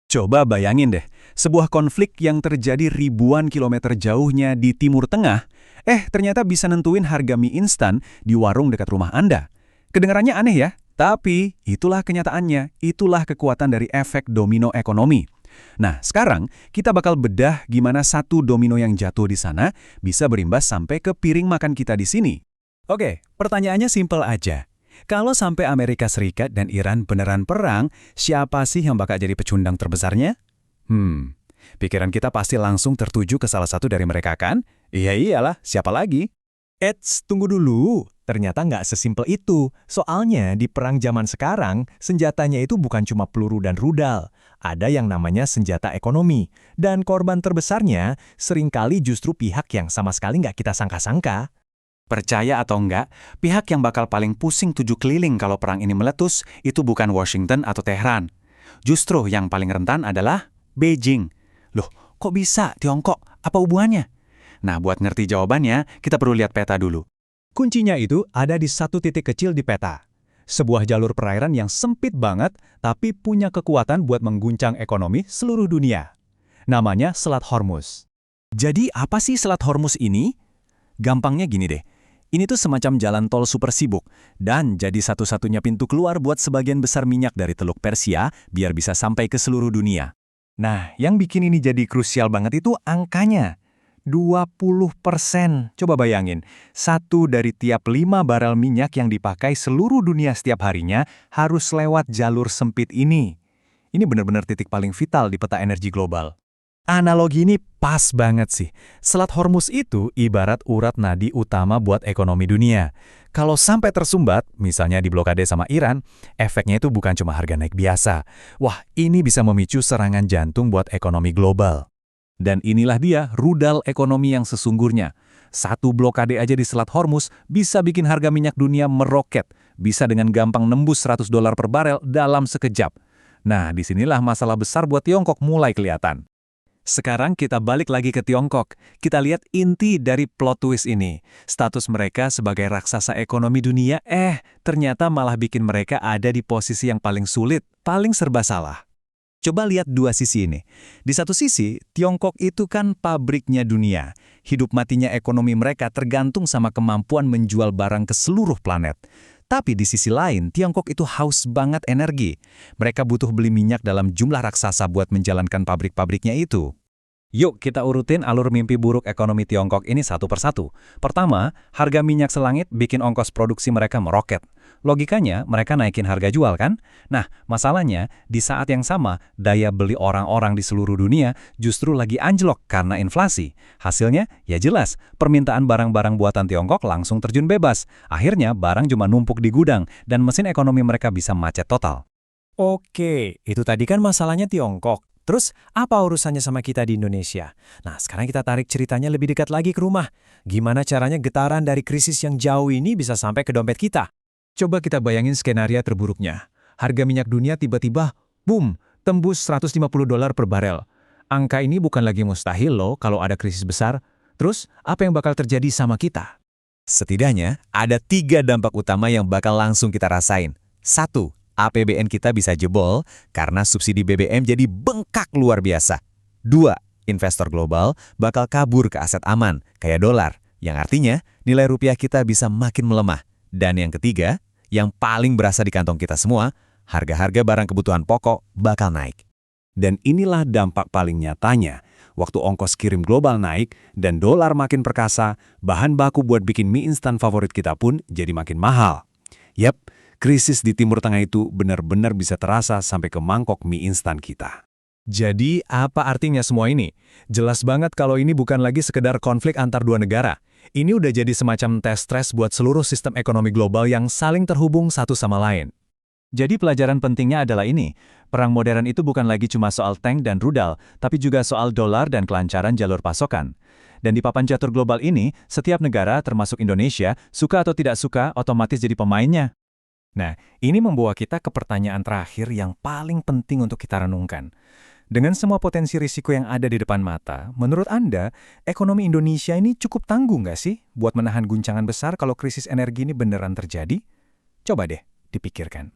Coba bayangin deh, sebuah konflik yang terjadi ribuan kilometer jauhnya di Timur Tengah, ternyata bisa nentuin harga mie instan di warung dekat rumah Anda. Kedengarannya aneh ya, tapi itulah kenyataannya, itulah kekuatan dari efek domino ekonomi. Nah, sekarang kita bakal bedah gimana satu domino yang jatuh di sana bisa berimbas sampai ke piring makan kita di sini. Oke, pertanyaannya simpel aja. Kalau sampai Amerika Serikat dan Iran beneran perang, siapa sih yang bakal jadi pecundang terbesarnya? Pikiran kita pasti langsung tertuju ke salah satu dari mereka kan? Iya iyalah, siapa lagi? Eits, tunggu dulu. Ternyata nggak sesimpel itu. Soalnya di perang zaman sekarang, senjatanya itu bukan cuma peluru dan rudal. Ada yang namanya senjata ekonomi. Dan korban terbesarnya seringkali justru pihak yang sama sekali nggak kita sangka-sangka. Percaya atau enggak, pihak yang bakal paling pusing tujuh keliling kalau perang ini meletus itu bukan Washington atau Teheran. Justru yang paling rentan adalah Beijing. Loh, kok bisa Tiongkok? Apa hubungannya? Nah, buat ngerti jawabannya, kita perlu lihat peta dulu. Kuncinya itu ada di satu titik kecil di peta. Sebuah jalur perairan yang sempit banget, tapi punya kekuatan buat mengguncang ekonomi seluruh dunia. Namanya Selat Hormuz. Jadi apa sih Selat Hormuz ini? Gampangnya gini deh. Ini tuh semacam jalan tol super sibuk, dan jadi satu-satunya pintu keluar buat sebagian besar minyak dari Teluk Persia biar bisa sampai ke seluruh dunia. Nah, yang bikin ini jadi krusial banget itu angkanya. 20%. Coba bayangin, 1 dari tiap 5 barel minyak yang dipakai seluruh dunia setiap harinya harus lewat jalur sempit ini. Ini benar-benar titik paling vital di peta energi global. Analogi ini pas banget sih. Selat Hormuz itu ibarat urat nadi utama buat ekonomi dunia. Kalau sampai tersumbat, misalnya diblokade sama Iran, efeknya itu bukan cuma harga naik biasa. Wah, ini bisa memicu serangan jantung buat ekonomi global. Dan inilah dia rudal ekonomi yang sesungguhnya. Satu blokade aja di Selat Hormuz bisa bikin harga minyak dunia meroket. Bisa dengan gampang nembus $100 per barel dalam sekejap. Nah, disinilah masalah besar buat Tiongkok mulai kelihatan. Sekarang kita balik lagi ke Tiongkok. Kita lihat inti dari plot twist ini. Status mereka sebagai raksasa ekonomi dunia, ternyata malah bikin mereka ada di posisi yang paling sulit, paling serba salah. Coba lihat dua sisi ini. Di satu sisi, Tiongkok itu kan pabriknya dunia. Hidup matinya ekonomi mereka tergantung sama kemampuan menjual barang ke seluruh planet. Tapi di sisi lain, Tiongkok itu haus banget energi. Mereka butuh beli minyak dalam jumlah raksasa buat menjalankan pabrik-pabriknya itu. Yuk kita urutin alur mimpi buruk ekonomi Tiongkok ini satu persatu. Pertama, harga minyak selangit bikin ongkos produksi mereka meroket. Logikanya, mereka naikin harga jual kan? Nah, masalahnya, di saat yang sama, daya beli orang-orang di seluruh dunia justru lagi anjlok karena inflasi. Hasilnya, ya jelas, permintaan barang-barang buatan Tiongkok langsung terjun bebas. Akhirnya, barang cuma numpuk di gudang, dan mesin ekonomi mereka bisa macet total. Oke, itu tadi kan masalahnya Tiongkok. Terus, apa urusannya sama kita di Indonesia? Nah, sekarang kita tarik ceritanya lebih dekat lagi ke rumah. Gimana caranya getaran dari krisis yang jauh ini bisa sampai ke dompet kita? Coba kita bayangin skenario terburuknya. Harga minyak dunia tiba-tiba, boom, tembus $150 per barel. Angka ini bukan lagi mustahil loh kalau ada krisis besar. Terus, apa yang bakal terjadi sama kita? Setidaknya, ada 3 dampak utama yang bakal langsung kita rasain. 1. APBN kita bisa jebol karena subsidi BBM jadi bengkak luar biasa. 2. Investor global bakal kabur ke aset aman, kayak dolar, yang artinya nilai rupiah kita bisa makin melemah. Dan yang ketiga, yang paling berasa di kantong kita semua, harga-harga barang kebutuhan pokok bakal naik. Dan inilah dampak paling nyatanya. Waktu ongkos kirim global naik dan dolar makin perkasa, bahan baku buat bikin mie instan favorit kita pun jadi makin mahal. Yap, krisis di Timur Tengah itu benar-benar bisa terasa sampai ke mangkok mie instan kita. Jadi, apa artinya semua ini? Jelas banget kalau ini bukan lagi sekedar konflik antar dua negara. Ini udah jadi semacam tes stres buat seluruh sistem ekonomi global yang saling terhubung satu sama lain. Jadi pelajaran pentingnya adalah ini, perang modern itu bukan lagi cuma soal tank dan rudal, tapi juga soal dolar dan kelancaran jalur pasokan. Dan di papan catur global ini, setiap negara, termasuk Indonesia, suka atau tidak suka, otomatis jadi pemainnya. Nah, ini membawa kita ke pertanyaan terakhir yang paling penting untuk kita renungkan. Dengan semua potensi risiko yang ada di depan mata, menurut Anda, ekonomi Indonesia ini cukup tangguh nggak sih buat menahan guncangan besar kalau krisis energi ini beneran terjadi? Coba deh dipikirkan.